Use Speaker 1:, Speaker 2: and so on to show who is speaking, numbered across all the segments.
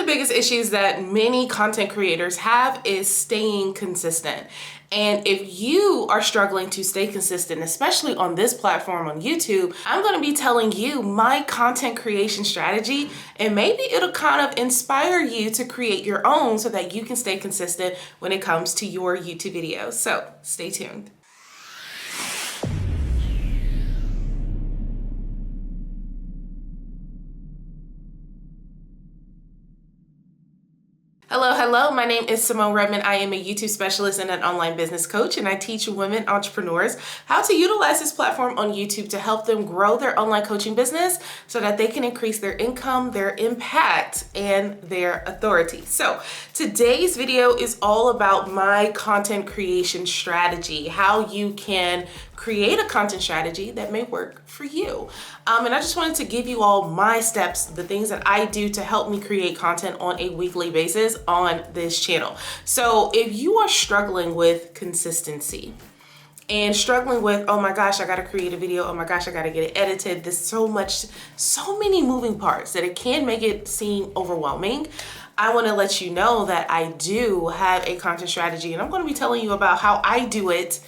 Speaker 1: biggest issues that many content creators have is staying consistent. And if you are struggling to stay consistent, especially on this platform on YouTube, I'm going to be telling you my content creation strategy, and maybe it'll kind of inspire you to create your own so that you can stay consistent when it comes to your YouTube videos. So stay tuned. Hello, my name is Symone Redmond. I am a YouTube specialist and an online business coach, and I teach women entrepreneurs how to utilize this platform on YouTube to help them grow their online coaching business so that they can increase their income, their impact, and their authority. So today's video is all about my content creation strategy, how you can create a content strategy that may work for you. And I just wanted to give you all my steps, the things that I do to help me create content on a weekly basis on this channel. So if you are struggling with consistency and struggling with, oh my gosh, I gotta create a video, oh my gosh, I gotta get it edited, there's so many moving parts that it can make it seem overwhelming, I wanna let you know that I do have a content strategy, and I'm gonna be telling you about how I do it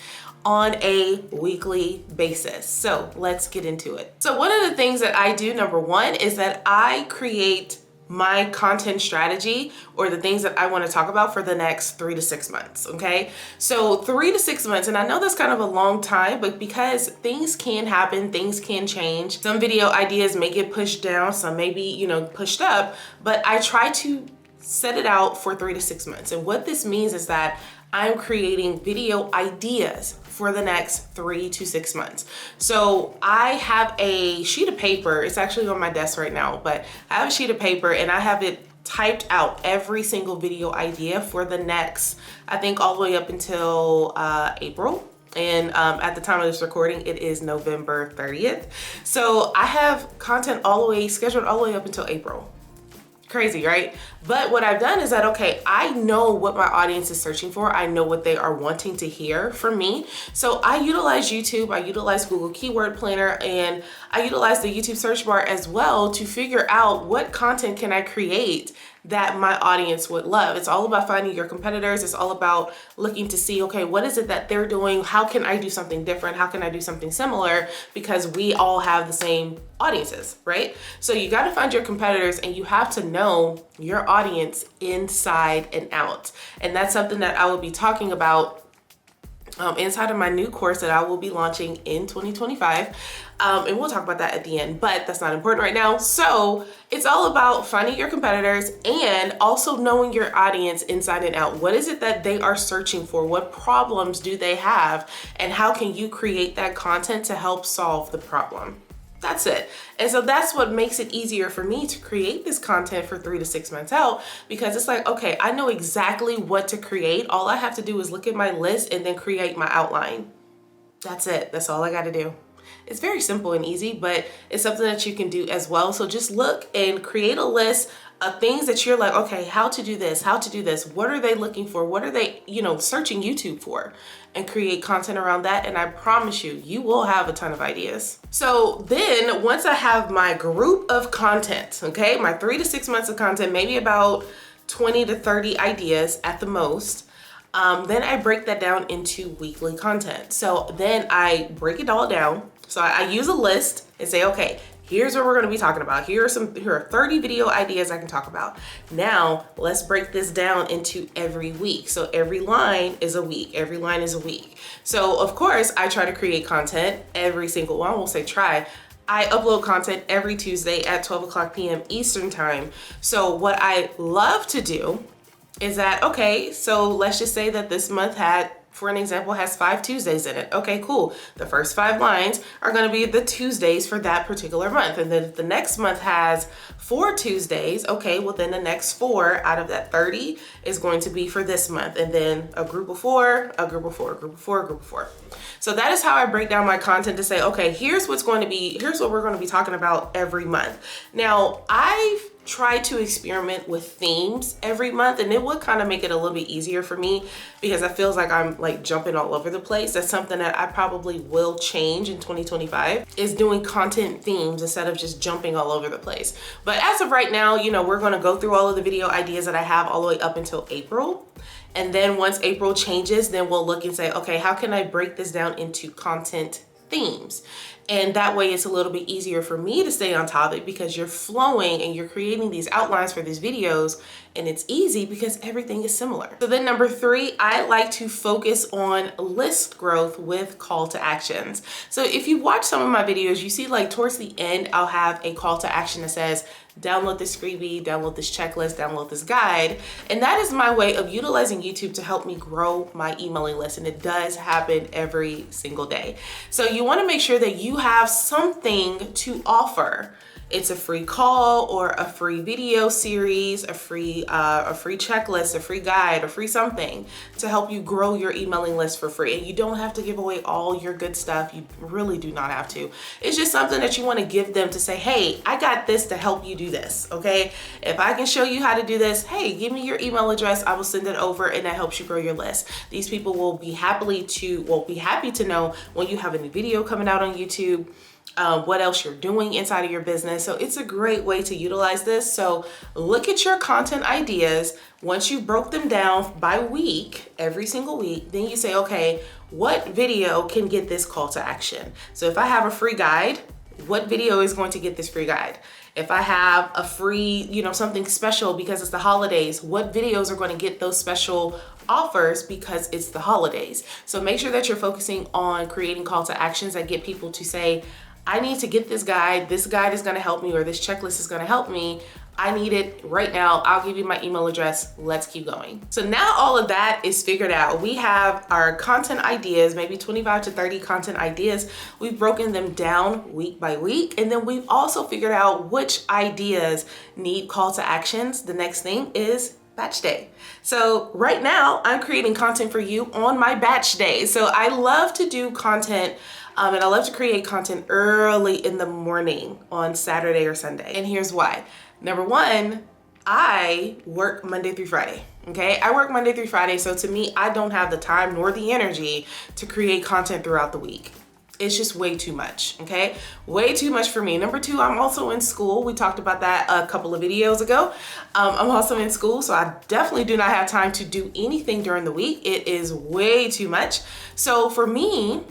Speaker 1: on a weekly basis. So let's get into it. So one of the things that I do, number one, is that I create my content strategy, or the things that I want to talk about for the next 3 to 6 months, okay? So 3 to 6 months, and I know that's kind of a long time, but because things can happen, things can change. Some video ideas may get pushed down, some may be, pushed up, but I try to set it out for 3 to 6 months. And what this means is that I'm creating video ideas for the next 3 to 6 months. So I have a sheet of paper, it's actually on my desk right now, but I have a sheet of paper and I have it typed out every single video idea for the next, I think all the way up until April. And at the time of this recording, it is November 30th. So I have content scheduled all the way up until April. Crazy, right? But what I've done is that, okay, I know what my audience is searching for. I know what they are wanting to hear from me. So I utilize YouTube, I utilize Google Keyword Planner, and I utilize the YouTube search bar as well to figure out what content can I create that my audience would love. It's all about finding your competitors. It's all about looking to see, okay, what is it that they're doing? How can I do something different? How can I do something similar? Because we all have the same audiences, right? So you got to find your competitors, and you have to know your audience inside and out. And that's something that I will be talking about inside of my new course that I will be launching in 2025. And we'll talk about that at the end, but that's not important right now. So it's all about finding your competitors and also knowing your audience inside and out. What is it that they are searching for? What problems do they have? And how can you create that content to help solve the problem? That's it. And so that's what makes it easier for me to create this content for 3 to 6 months out, because it's like, okay, I know exactly what to create. All I have to do is look at my list and then create my outline. That's it. That's all I got to do. It's very simple and easy, but it's something that you can do as well. So just look and create a list of things that you're like, okay, how to do this, what are they looking for, what are they, searching YouTube for, and create content around that. And I promise you, you will have a ton of ideas. So then once I have my group of content, okay, my 3 to 6 months of content, maybe about 20 to 30 ideas at the most, then I break that down into weekly content. So then I break it all down. So I use a list and say, okay, here's what we're going to be talking about. Here are 30 video ideas I can talk about. Now let's break this down into every week. So every line is a week. Every line is a week. So of course I try to create content every single one. We'll say try. I upload content every Tuesday at 12 o'clock p.m. Eastern time. So what I love to do is that, okay, so let's just say that this month for an example, has 5 Tuesdays in it. Okay, cool. The first 5 lines are going to be the Tuesdays for that particular month. And then if the next month has 4 Tuesdays, okay, well then the next 4 out of that 30 is going to be for this month. And then a group of 4, a group of 4, a group of 4, a group of 4. So that is how I break down my content to say, okay, here's what we're going to be talking about every month. Now, I've try to experiment with themes every month, and it would kind of make it a little bit easier for me because it feels like I'm like jumping all over the place. That's something that I probably will change in 2025, is doing content themes instead of just jumping all over the place. But as of right now, you know, we're going to go through all of the video ideas that I have all the way up until April. And then once April changes, then we'll look and say, okay, how can I break this down into content themes? And that way it's a little bit easier for me to stay on top of it because you're flowing and you're creating these outlines for these videos, and it's easy because everything is similar. So then number 3, I like to focus on list growth with call to actions. So if you watch some of my videos, you see like towards the end, I'll have a call to action that says, download this freebie, download this checklist, download this guide. And that is my way of utilizing YouTube to help me grow my emailing list. And it does happen every single day. So you want to make sure that you have something to offer. It's a free call or a free video series, a free checklist, a free guide, a free something to help you grow your emailing list for free. And you don't have to give away all your good stuff. You really do not have to. It's just something that you want to give them to say, hey, I got this to help you do this, okay? If I can show you how to do this, hey, give me your email address. I will send it over, and that helps you grow your list. These people will be happy to know when you have a new video coming out on YouTube, what else you're doing inside of your business. So it's a great way to utilize this. So look at your content ideas. Once you broke them down by week, every single week, then you say, okay, what video can get this call to action? So if I have a free guide, what video is going to get this free guide? If I have a free, you know, something special because it's the holidays, what videos are going to get those special offers because it's the holidays? So make sure that you're focusing on creating call to actions that get people to say, I need to get this guide is going to help me, or this checklist is going to help me. I need it right now. I'll give you my email address. Let's keep going. So now all of that is figured out. We have our content ideas, maybe 25 to 30 content ideas. We've broken them down week by week. And then we've also figured out which ideas need call to actions. The next thing is batch day. So right now I'm creating content for you on my batch day. So I love to do content and I love to create content early in the morning on Saturday or Sunday. And here's why. Number 1, I work Monday through Friday. Okay, I work Monday through Friday. So to me, I don't have the time nor the energy to create content throughout the week. It's just way too much, okay? Way too much for me. Number 2, I'm also in school. We talked about that a couple of videos ago. I'm also in school, so I definitely do not have time to do anything during the week. It is way too much. So for me,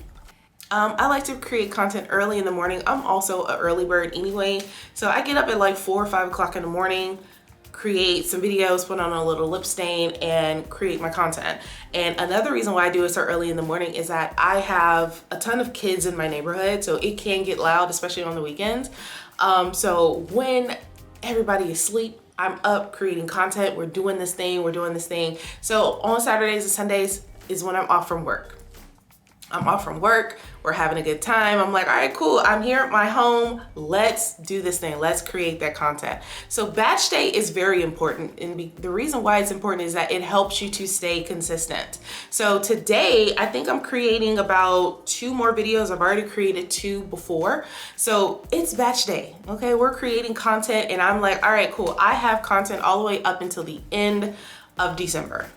Speaker 1: I like to create content early in the morning. I'm also an early bird anyway. So I get up at like 4 or 5 o'clock in the morning, create some videos, put on a little lip stain, and create my content. And another reason why I do it so early in the morning is that I have a ton of kids in my neighborhood, so it can get loud, especially on the weekends. So when everybody is asleep, I'm up creating content. We're doing this thing. So on Saturdays and Sundays is when I'm off from work. We're having a good time. I'm like, all right, cool. I'm here at my home. Let's do this thing. Let's create that content. So batch day is very important. And the reason why it's important is that it helps you to stay consistent. So today, I think I'm creating about 2 more videos. I've already created 2 before. So it's batch day. Okay, we're creating content and I'm like, all right, cool. I have content all the way up until the end of December.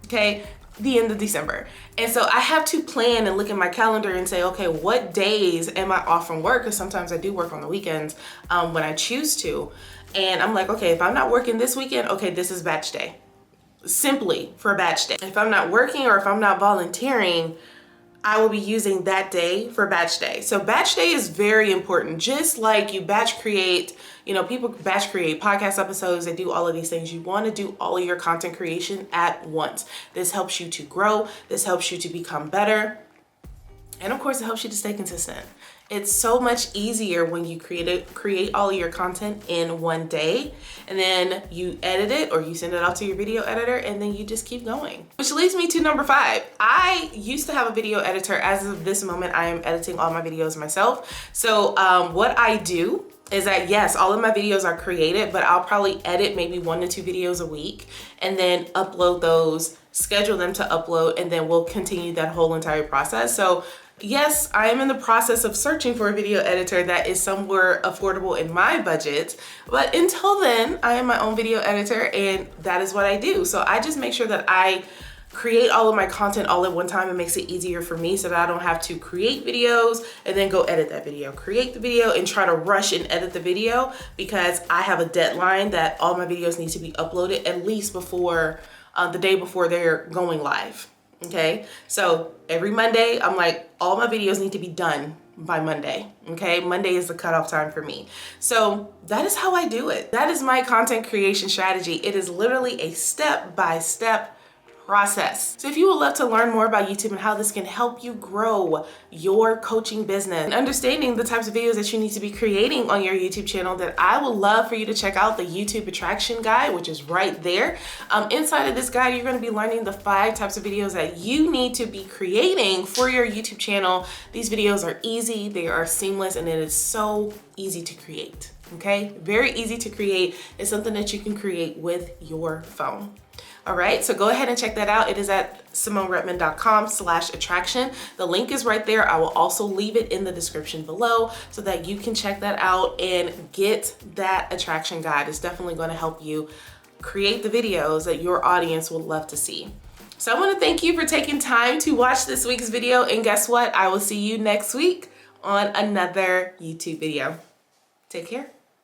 Speaker 1: Okay, the end of December. And so I have to plan and look at my calendar and say, okay, what days am I off from work? Because sometimes I do work on the weekends when I choose to. And I'm like, okay, if I'm not working this weekend, okay, this is batch day. Simply for batch day. If I'm not working or if I'm not volunteering, I will be using that day for batch day. So batch day is very important. Just like you batch create, you know, people batch create podcast episodes, they do all of these things. You want to do all of your content creation at once. This helps you to grow. This helps you to become better. And of course, it helps you to stay consistent. It's so much easier when you create all of your content in one day, and then you edit it or you send it off to your video editor, and then you just keep going. Which leads me to number 5. I used to have a video editor. As of this moment, I am editing all my videos myself. So what I do is that, yes, all of my videos are created, but I'll probably edit maybe 1 to 2 videos a week and then upload those, schedule them to upload, and then we'll continue that whole entire process. So Yes, I am in the process of searching for a video editor that is somewhere affordable in my budget, but until then, I am my own video editor and that is what I do. So I just make sure that I create all of my content all at one time. It makes it easier for me so that I don't have to create videos and then go edit that video, create the video and try to rush and edit the video, because I have a deadline that all my videos need to be uploaded at least before the day before they're going live. Okay, so every Monday, I'm like, all my videos need to be done by Monday. Okay, Monday is the cutoff time for me. So that is how I do it. That is my content creation strategy. It is literally a step-by-step process. So if you would love to learn more about YouTube and how this can help you grow your coaching business and understanding the types of videos that you need to be creating on your YouTube channel, then I would love for you to check out the YouTube attraction guide, which is right there. Inside of this guide, you're going to be learning the 5 types of videos that you need to be creating for your YouTube channel. These videos are easy, they are seamless, and it is so easy to create. Okay, very easy to create. It's something that you can create with your phone. All right, so go ahead and check that out. It is at SymoneRedmond.com/attraction. The link is right there. I will also leave it in the description below so that you can check that out and get that attraction guide. It's definitely going to help you create the videos that your audience would love to see. So I want to thank you for taking time to watch this week's video. And guess what? I will see you next week on another YouTube video. Take care.